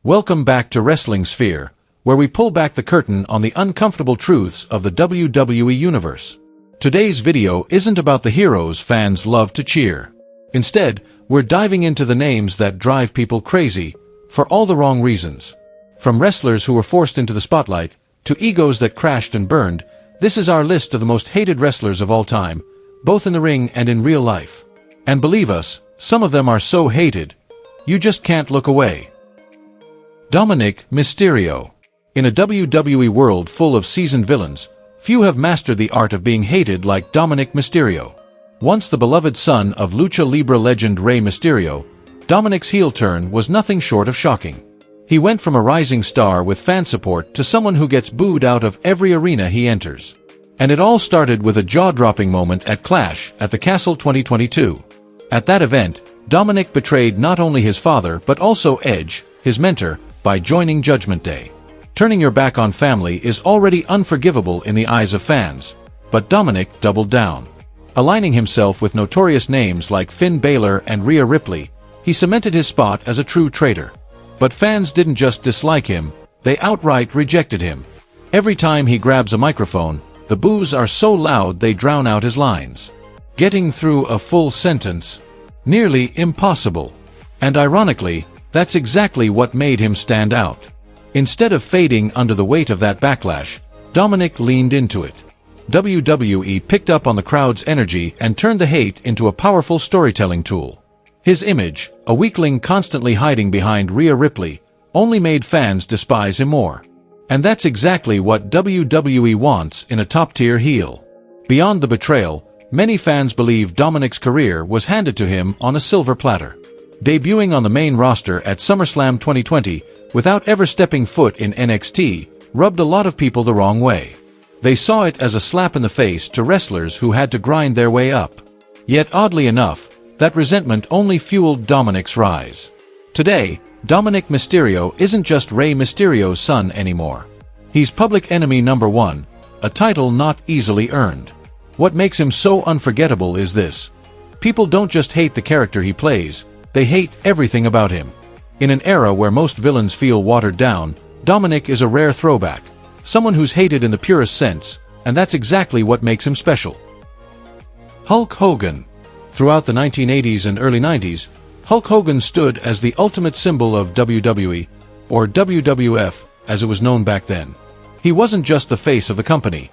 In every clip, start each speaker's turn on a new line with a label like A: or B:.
A: Welcome back to Wrestling Sphere, where we pull back the curtain on the uncomfortable truths of the WWE Universe. Today's video isn't about the heroes fans love to cheer. Instead, we're diving into the names that drive people crazy, for all the wrong reasons. From wrestlers who were forced into the spotlight, to egos that crashed and burned, this is our list of the most hated wrestlers of all time, both in the ring and in real life. And believe us, some of them are so hated, you just can't look away. Dominic Mysterio. In a WWE world full of seasoned villains, few have mastered the art of being hated like Dominic Mysterio. Once the beloved son of Lucha Libre legend Rey Mysterio, Dominic's heel turn was nothing short of shocking. He went from a rising star with fan support to someone who gets booed out of every arena he enters. And it all started with a jaw-dropping moment at Clash at the Castle 2022. At that event, Dominic betrayed not only his father but also Edge, his mentor, by joining Judgment Day. Turning your back on family is already unforgivable in the eyes of fans, but Dominic doubled down. Aligning himself with notorious names like Finn Balor and Rhea Ripley, he cemented his spot as a true traitor. But fans didn't just dislike him, they outright rejected him. Every time he grabs a microphone, the boos are so loud they drown out his lines. Getting through a full sentence? Nearly impossible. And ironically, that's exactly what made him stand out. Instead of fading under the weight of that backlash, Dominic leaned into it. WWE picked up on the crowd's energy and turned the hate into a powerful storytelling tool. His image, a weakling constantly hiding behind Rhea Ripley, only made fans despise him more. And that's exactly what WWE wants in a top-tier heel. Beyond the betrayal, many fans believe Dominic's career was handed to him on a silver platter. Debuting on the main roster at SummerSlam 2020, without ever stepping foot in NXT, rubbed a lot of people the wrong way. They saw it as a slap in the face to wrestlers who had to grind their way up. Yet oddly enough, that resentment only fueled Dominic's rise. Today, Dominic Mysterio isn't just Rey Mysterio's son anymore. He's public enemy number one, a title not easily earned. What makes him so unforgettable is this. People don't just hate the character he plays, they hate everything about him. In an era where most villains feel watered down, Dominic is a rare throwback, someone who's hated in the purest sense, and that's exactly what makes him special. Hulk Hogan. Throughout the 1980s and early 90s, Hulk Hogan stood as the ultimate symbol of WWE, or WWF, as it was known back then. He wasn't just the face of the company.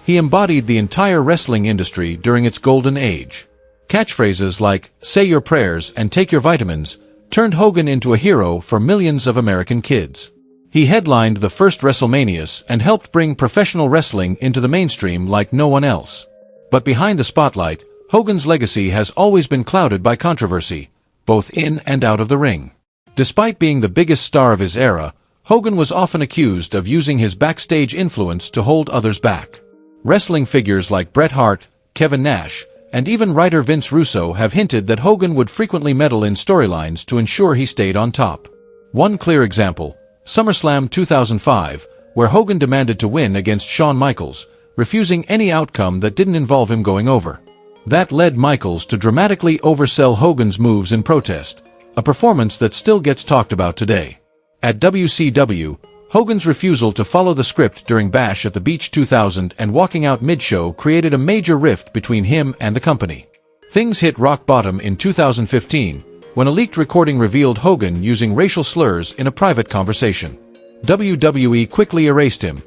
A: He embodied the entire wrestling industry during its golden age. Catchphrases like, "Say your prayers and take your vitamins," turned Hogan into a hero for millions of American kids. He headlined the first WrestleManias and helped bring professional wrestling into the mainstream like no one else. But behind the spotlight, Hogan's legacy has always been clouded by controversy, both in and out of the ring. Despite being the biggest star of his era, Hogan was often accused of using his backstage influence to hold others back. Wrestling figures like Bret Hart, Kevin Nash, and even writer Vince Russo have hinted that Hogan would frequently meddle in storylines to ensure he stayed on top. One clear example, SummerSlam 2005, where Hogan demanded to win against Shawn Michaels, refusing any outcome that didn't involve him going over. That led Michaels to dramatically oversell Hogan's moves in protest, a performance that still gets talked about today. At WCW, Hogan's refusal to follow the script during Bash at the Beach 2000 and walking out mid-show created a major rift between him and the company. Things hit rock bottom in 2015, when a leaked recording revealed Hogan using racial slurs in a private conversation. WWE quickly erased him.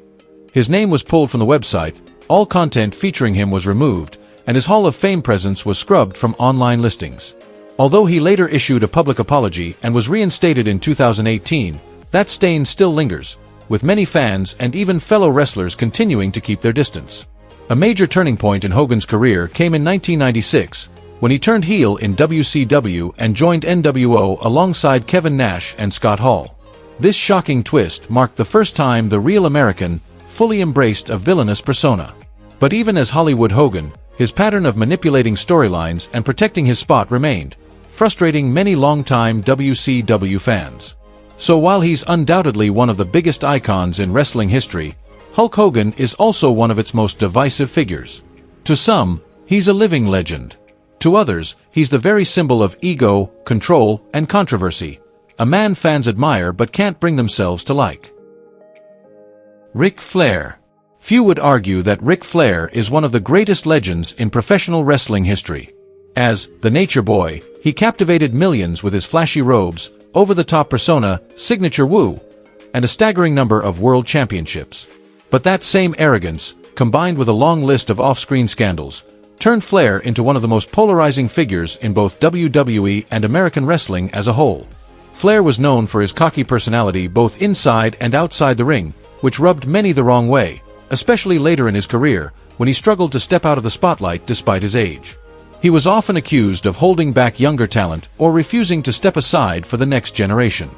A: His name was pulled from the website, all content featuring him was removed, and his Hall of Fame presence was scrubbed from online listings. Although he later issued a public apology and was reinstated in 2018, that stain still lingers, with many fans and even fellow wrestlers continuing to keep their distance. A major turning point in Hogan's career came in 1996, when he turned heel in WCW and joined NWO alongside Kevin Nash and Scott Hall. This shocking twist marked the first time the real American fully embraced a villainous persona. But even as Hollywood Hogan, his pattern of manipulating storylines and protecting his spot remained, frustrating many longtime WCW fans. So while he's undoubtedly one of the biggest icons in wrestling history, Hulk Hogan is also one of its most divisive figures. To some, he's a living legend. To others, he's the very symbol of ego, control, and controversy, a man fans admire but can't bring themselves to like. Ric Flair. Few would argue that Ric Flair is one of the greatest legends in professional wrestling history. As the Nature Boy, he captivated millions with his flashy robes, over-the-top persona, signature woo, and a staggering number of world championships. But that same arrogance, combined with a long list of off-screen scandals, turned Flair into one of the most polarizing figures in both WWE and American wrestling as a whole. Flair was known for his cocky personality both inside and outside the ring, which rubbed many the wrong way, especially later in his career, when he struggled to step out of the spotlight despite his age. He was often accused of holding back younger talent or refusing to step aside for the next generation.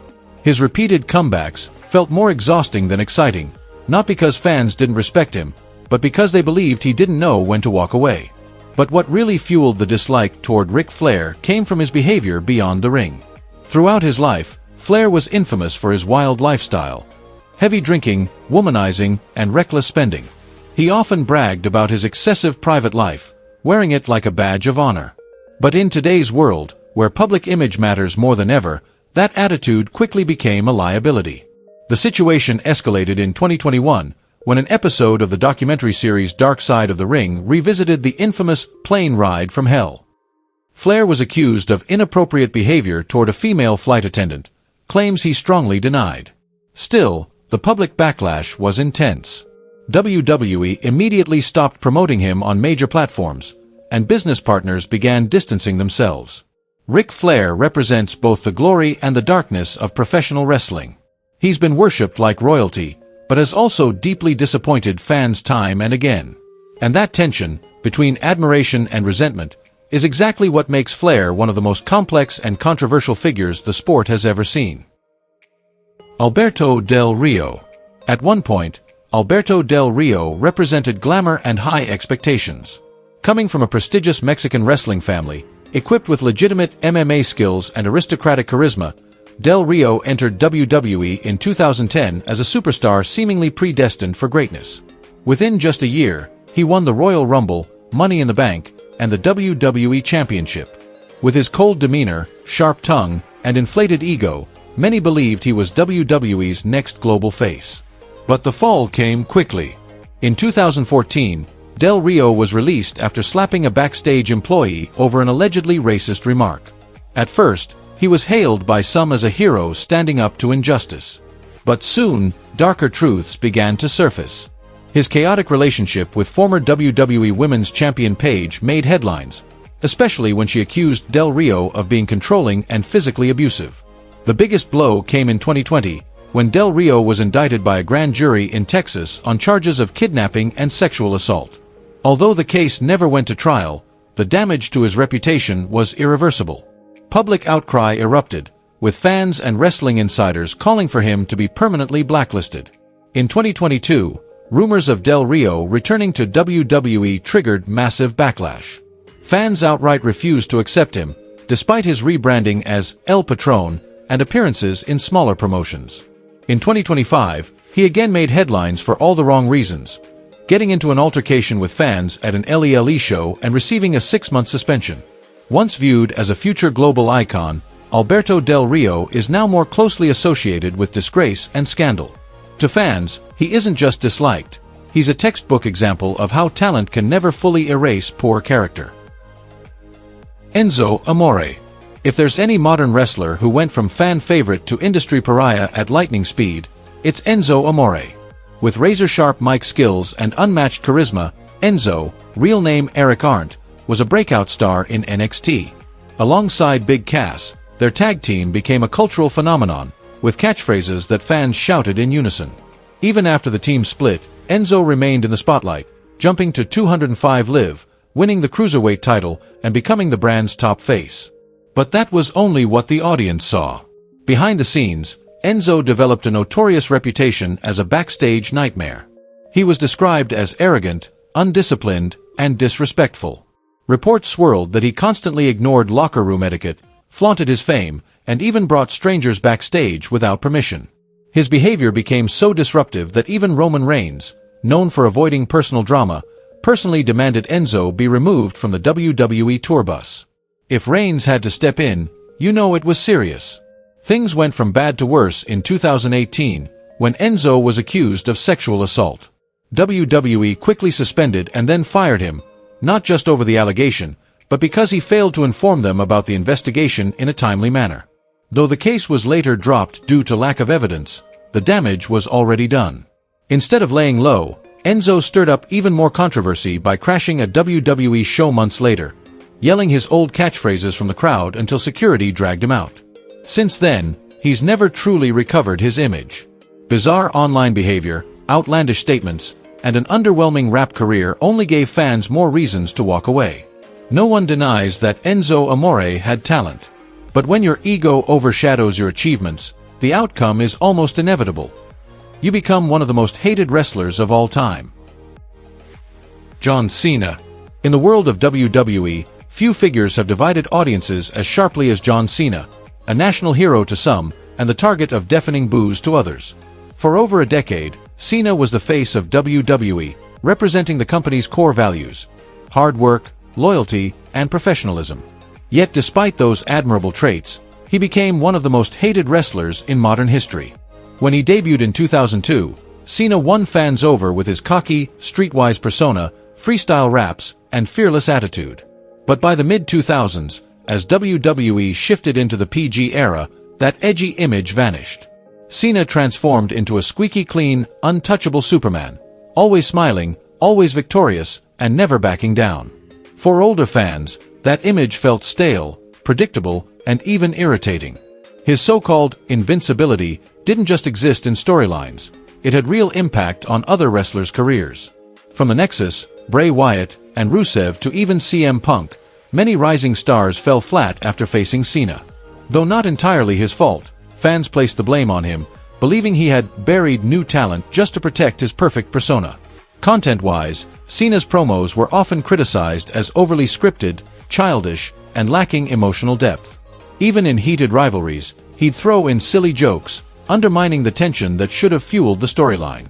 A: His repeated comebacks felt more exhausting than exciting, not because fans didn't respect him, but because they believed he didn't know when to walk away. But what really fueled the dislike toward Ric Flair came from his behavior beyond the ring. Throughout his life, Flair was infamous for his wild lifestyle. Heavy drinking, womanizing, and reckless spending. He often bragged about his excessive private life, wearing it like a badge of honor. But in today's world, where public image matters more than ever, that attitude quickly became a liability. The situation escalated in 2021, when an episode of the documentary series Dark Side of the Ring revisited the infamous plane ride from hell. Flair was accused of inappropriate behavior toward a female flight attendant, claims he strongly denied. Still, the public backlash was intense. WWE immediately stopped promoting him on major platforms, and business partners began distancing themselves. Ric Flair represents both the glory and the darkness of professional wrestling. He's been worshipped like royalty, but has also deeply disappointed fans time and again. And that tension, between admiration and resentment, is exactly what makes Flair one of the most complex and controversial figures the sport has ever seen. Alberto Del Rio. At one point, Alberto Del Rio represented glamour and high expectations. Coming from a prestigious Mexican wrestling family, equipped with legitimate MMA skills and aristocratic charisma, Del Rio entered WWE in 2010 as a superstar seemingly predestined for greatness. Within just a year, he won the Royal Rumble, Money in the Bank, and the WWE Championship. With his cold demeanor, sharp tongue, and inflated ego, many believed he was WWE's next global face. But the fall came quickly. In 2014, Del Rio was released after slapping a backstage employee over an allegedly racist remark. At first, he was hailed by some as a hero standing up to injustice. But soon, darker truths began to surface. His chaotic relationship with former WWE Women's Champion Paige made headlines, especially when she accused Del Rio of being controlling and physically abusive. The biggest blow came in 2020, when Del Rio was indicted by a grand jury in Texas on charges of kidnapping and sexual assault. Although the case never went to trial, the damage to his reputation was irreversible. Public outcry erupted, with fans and wrestling insiders calling for him to be permanently blacklisted. In 2022, rumors of Del Rio returning to WWE triggered massive backlash. Fans outright refused to accept him, despite his rebranding as El Patron and appearances in smaller promotions. In 2025, he again made headlines for all the wrong reasons, getting into an altercation with fans at an LELE show and receiving a 6-month suspension. Once viewed as a future global icon, Alberto Del Rio is now more closely associated with disgrace and scandal. To fans, he isn't just disliked, he's a textbook example of how talent can never fully erase poor character. Enzo Amore. If there's any modern wrestler who went from fan favorite to industry pariah at lightning speed, it's Enzo Amore. With razor-sharp mic skills and unmatched charisma, Enzo, real name Eric Arndt, was a breakout star in NXT. Alongside Big Cass, their tag team became a cultural phenomenon, with catchphrases that fans shouted in unison. Even after the team split, Enzo remained in the spotlight, jumping to 205 Live, winning the Cruiserweight title and becoming the brand's top face. But that was only what the audience saw. Behind the scenes, Enzo developed a notorious reputation as a backstage nightmare. He was described as arrogant, undisciplined, and disrespectful. Reports swirled that he constantly ignored locker room etiquette, flaunted his fame, and even brought strangers backstage without permission. His behavior became so disruptive that even Roman Reigns, known for avoiding personal drama, personally demanded Enzo be removed from the WWE tour bus. If Reigns had to step in, you know it was serious. Things went from bad to worse in 2018, when Enzo was accused of sexual assault. WWE quickly suspended and then fired him, not just over the allegation, but because he failed to inform them about the investigation in a timely manner. Though the case was later dropped due to lack of evidence, the damage was already done. Instead of laying low, Enzo stirred up even more controversy by crashing a WWE show months later, yelling his old catchphrases from the crowd until security dragged him out. Since then, he's never truly recovered his image. Bizarre online behavior, outlandish statements, and an underwhelming rap career only gave fans more reasons to walk away. No one denies that Enzo Amore had talent. But when your ego overshadows your achievements, the outcome is almost inevitable. You become one of the most hated wrestlers of all time. John Cena. In the world of WWE, few figures have divided audiences as sharply as John Cena, a national hero to some, and the target of deafening boos to others. For over a decade, Cena was the face of WWE, representing the company's core values: hard work, loyalty, and professionalism. Yet despite those admirable traits, he became one of the most hated wrestlers in modern history. When he debuted in 2002, Cena won fans over with his cocky, streetwise persona, freestyle raps, and fearless attitude. But by the mid-2000s, as WWE shifted into the PG era, that edgy image vanished. Cena transformed into a squeaky clean, untouchable Superman, always smiling, always victorious, and never backing down. For older fans, that image felt stale, predictable, and even irritating. His so-called invincibility didn't just exist in storylines, it had real impact on other wrestlers' careers. From the Nexus, Bray Wyatt, and Rusev to even CM Punk, many rising stars fell flat after facing Cena. Though not entirely his fault, fans placed the blame on him, believing he had buried new talent just to protect his perfect persona. Content-wise, Cena's promos were often criticized as overly scripted, childish, and lacking emotional depth. Even in heated rivalries, he'd throw in silly jokes, undermining the tension that should have fueled the storyline.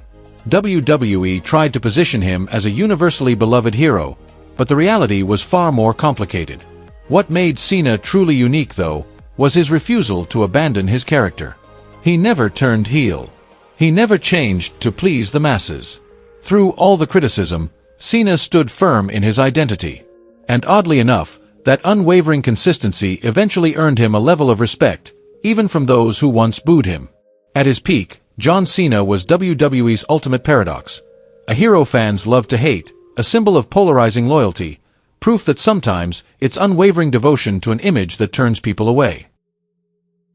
A: WWE tried to position him as a universally beloved hero, but the reality was far more complicated. What made Cena truly unique, though, was his refusal to abandon his character. He never turned heel. He never changed to please the masses. Through all the criticism, Cena stood firm in his identity. And oddly enough, that unwavering consistency eventually earned him a level of respect, even from those who once booed him. At his peak, John Cena was WWE's ultimate paradox. A hero fans love to hate, a symbol of polarizing loyalty, proof that sometimes it's unwavering devotion to an image that turns people away.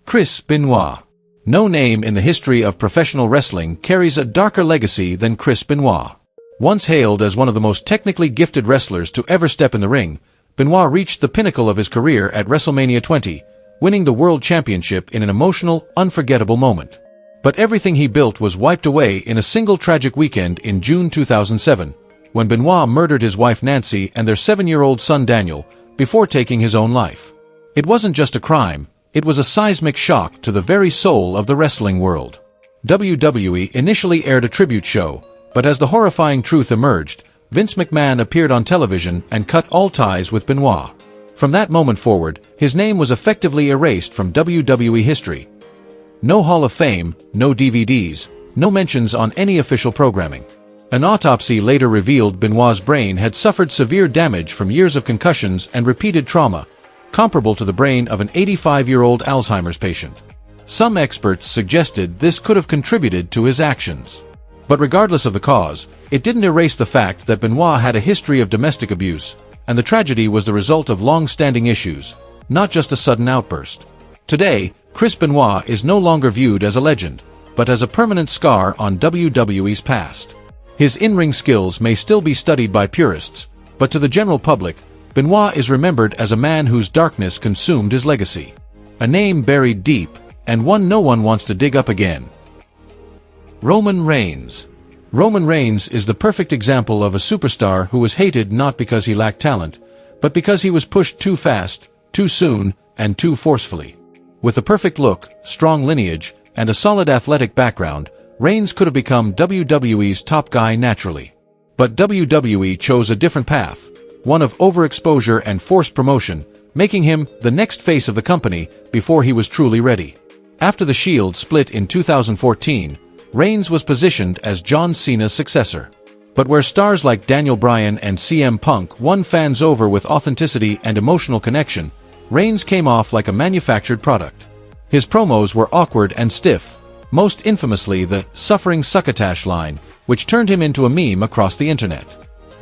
A: Chris Benoit. No name in the history of professional wrestling carries a darker legacy than Chris Benoit. Once hailed as one of the most technically gifted wrestlers to ever step in the ring, Benoit reached the pinnacle of his career at WrestleMania 20, winning the World Championship in an emotional, unforgettable moment. But everything he built was wiped away in a single tragic weekend in June 2007, when Benoit murdered his wife Nancy and their 7-year-old son Daniel, before taking his own life. It wasn't just a crime, it was a seismic shock to the very soul of the wrestling world. WWE initially aired a tribute show, but as the horrifying truth emerged, Vince McMahon appeared on television and cut all ties with Benoit. From that moment forward, his name was effectively erased from WWE history. No Hall of Fame, no DVDs, no mentions on any official programming. An autopsy later revealed Benoit's brain had suffered severe damage from years of concussions and repeated trauma, comparable to the brain of an 85-year-old Alzheimer's patient. Some experts suggested this could have contributed to his actions. But regardless of the cause, it didn't erase the fact that Benoit had a history of domestic abuse, and the tragedy was the result of long-standing issues, not just a sudden outburst. Today, Chris Benoit is no longer viewed as a legend, but as a permanent scar on WWE's past. His in-ring skills may still be studied by purists, but to the general public, Benoit is remembered as a man whose darkness consumed his legacy. A name buried deep, and one no one wants to dig up again. Roman Reigns. Roman Reigns is the perfect example of a superstar who was hated not because he lacked talent, but because he was pushed too fast, too soon, and too forcefully. With a perfect look, strong lineage, and a solid athletic background, Reigns could have become WWE's top guy naturally. But WWE chose a different path, one of overexposure and forced promotion, making him the next face of the company before he was truly ready. After the Shield split in 2014, Reigns was positioned as John Cena's successor. But where stars like Daniel Bryan and CM Punk won fans over with authenticity and emotional connection, Reigns came off like a manufactured product. His promos were awkward and stiff, most infamously the "suffering succotash" line, which turned him into a meme across the internet.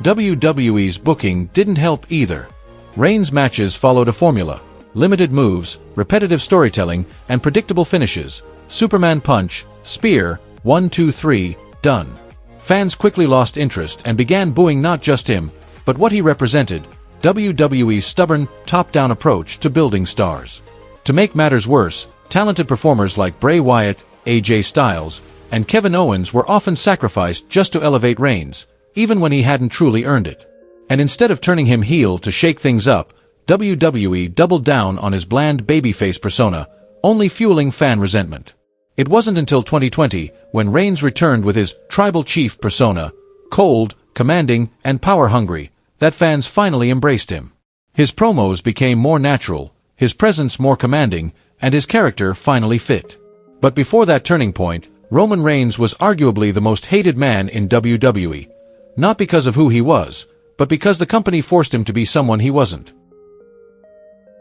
A: WWE's booking didn't help either. Reigns' matches followed a formula: limited moves, repetitive storytelling, and predictable finishes. Superman punch, spear, 1 2 3, done. Fans quickly lost interest and began booing not just him, but what he represented: WWE's stubborn, top-down approach to building stars. To make matters worse, talented performers like Bray Wyatt, AJ Styles, and Kevin Owens were often sacrificed just to elevate Reigns, even when he hadn't truly earned it. And instead of turning him heel to shake things up, WWE doubled down on his bland babyface persona, only fueling fan resentment. It wasn't until 2020, when Reigns returned with his tribal chief persona, cold, commanding, and power-hungry, that fans finally embraced him. His promos became more natural, his presence more commanding, and his character finally fit. But before that turning point, Roman Reigns was arguably the most hated man in WWE, not because of who he was, but because the company forced him to be someone he wasn't.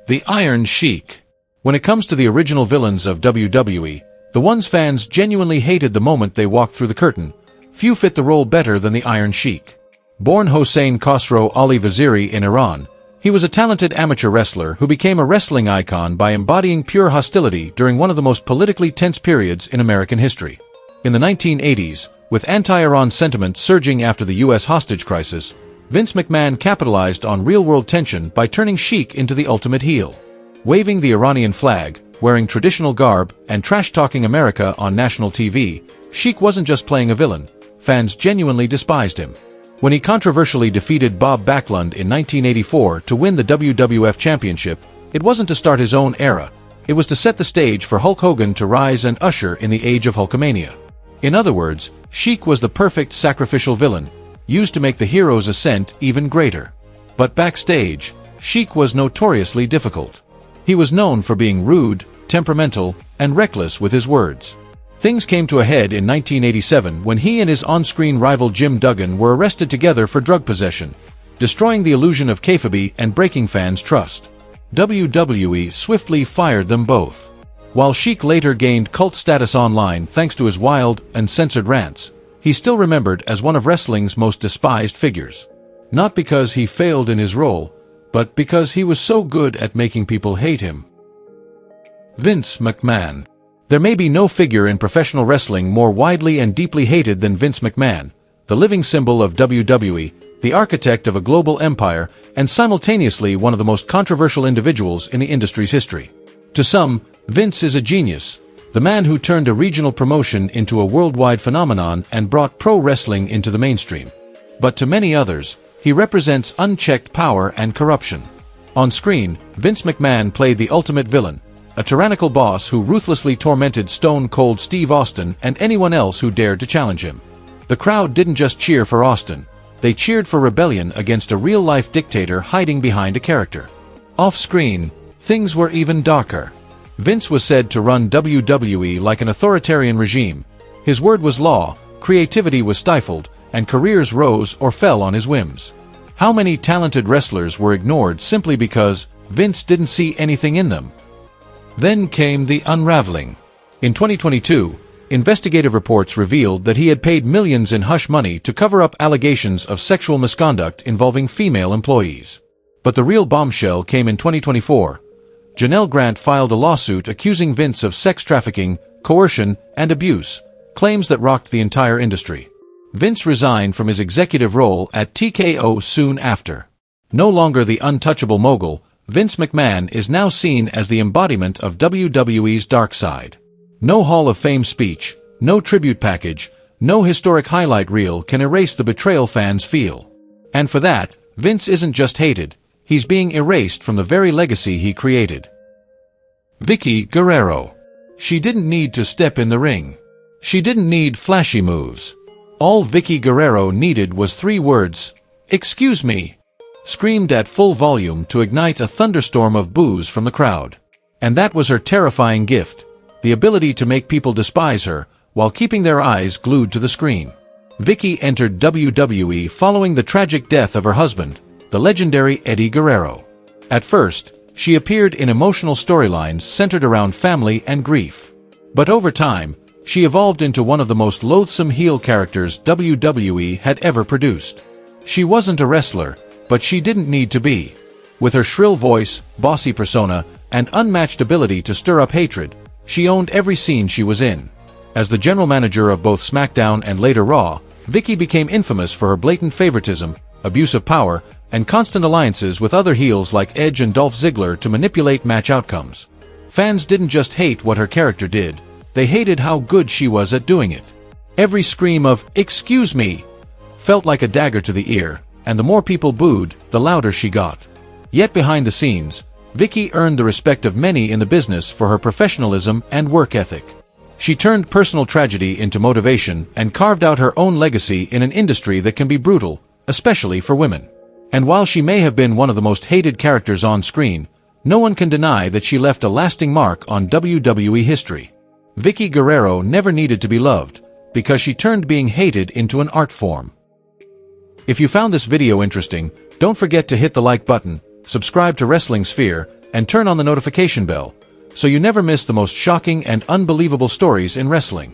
A: The Iron Sheik. When it comes to the original villains of WWE, the ones fans genuinely hated the moment they walked through the curtain, few fit the role better than the Iron Sheik. Born Hossein Khosrow Ali Vaziri in Iran, he was a talented amateur wrestler who became a wrestling icon by embodying pure hostility during one of the most politically tense periods in American history. In the 1980s, with anti-Iran sentiment surging after the U.S. hostage crisis, Vince McMahon capitalized on real-world tension by turning Sheik into the ultimate heel. Waving the Iranian flag, wearing traditional garb, and trash-talking America on national TV, Sheik wasn't just playing a villain. Fans genuinely despised him. When he controversially defeated Bob Backlund in 1984 to win the WWF Championship, it wasn't to start his own era. It was to set the stage for Hulk Hogan to rise and usher in the age of Hulkamania. In other words, Sheik was the perfect sacrificial villain, used to make the hero's ascent even greater. But backstage, Sheik was notoriously difficult. He was known for being rude, temperamental, and reckless with his words. Things came to a head in 1987 when he and his on-screen rival Jim Duggan were arrested together for drug possession, destroying the illusion of kayfabe and breaking fans' trust. WWE swiftly fired them both. While Sheik later gained cult status online thanks to his wild, uncensored rants, he's still remembered as one of wrestling's most despised figures. Not because he failed in his role, but because he was so good at making people hate him. Vince McMahon. There may be no figure in professional wrestling more widely and deeply hated than Vince McMahon, the living symbol of WWE, the architect of a global empire, and simultaneously one of the most controversial individuals in the industry's history. To some, Vince is a genius, the man who turned a regional promotion into a worldwide phenomenon and brought pro wrestling into the mainstream. But to many others, he represents unchecked power and corruption. On screen, Vince McMahon played the ultimate villain, a tyrannical boss who ruthlessly tormented Stone Cold Steve Austin and anyone else who dared to challenge him. The crowd didn't just cheer for Austin, they cheered for rebellion against a real-life dictator hiding behind a character. Off-screen, things were even darker. Vince was said to run WWE like an authoritarian regime. His word was law, creativity was stifled, and careers rose or fell on his whims. How many talented wrestlers were ignored simply because Vince didn't see anything in them? Then came the unraveling. In 2022, investigative reports revealed that he had paid millions in hush money to cover up allegations of sexual misconduct involving female employees. But the real bombshell came in 2024. Janelle Grant filed a lawsuit accusing Vince of sex trafficking, coercion, and abuse, claims that rocked the entire industry. Vince resigned from his executive role at TKO soon after. No longer the untouchable mogul, Vince McMahon is now seen as the embodiment of WWE's dark side. No Hall of Fame speech, no tribute package, no historic highlight reel can erase the betrayal fans feel. And for that, Vince isn't just hated, he's being erased from the very legacy he created. Vicky Guerrero. She didn't need to step in the ring. She didn't need flashy moves. All Vicky Guerrero needed was 3 words, "Excuse me," screamed at full volume to ignite a thunderstorm of boos from the crowd. And that was her terrifying gift. the ability to make people despise her, while keeping their eyes glued to the screen. Vicky entered WWE following the tragic death of her husband, the legendary Eddie Guerrero. At first, she appeared in emotional storylines centered around family and grief. But over time, she evolved into one of the most loathsome heel characters WWE had ever produced. She wasn't a wrestler, but she didn't need to be. With her shrill voice, bossy persona, and unmatched ability to stir up hatred, she owned every scene she was in. As the general manager of both SmackDown and later Raw, Vicky became infamous for her blatant favoritism, abuse of power, and constant alliances with other heels like Edge and Dolph Ziggler to manipulate match outcomes. Fans didn't just hate what her character did, they hated how good she was at doing it. Every scream of, "Excuse me," felt like a dagger to the ear, and the more people booed, the louder she got. Yet behind the scenes, Vicky earned the respect of many in the business for her professionalism and work ethic. She turned personal tragedy into motivation and carved out her own legacy in an industry that can be brutal, especially for women. And while she may have been one of the most hated characters on screen, no one can deny that she left a lasting mark on WWE history. Vicky Guerrero never needed to be loved, because she turned being hated into an art form. If you found this video interesting, don't forget to hit the like button, subscribe to Wrestling Sphere, and turn on the notification bell, so you never miss the most shocking and unbelievable stories in wrestling.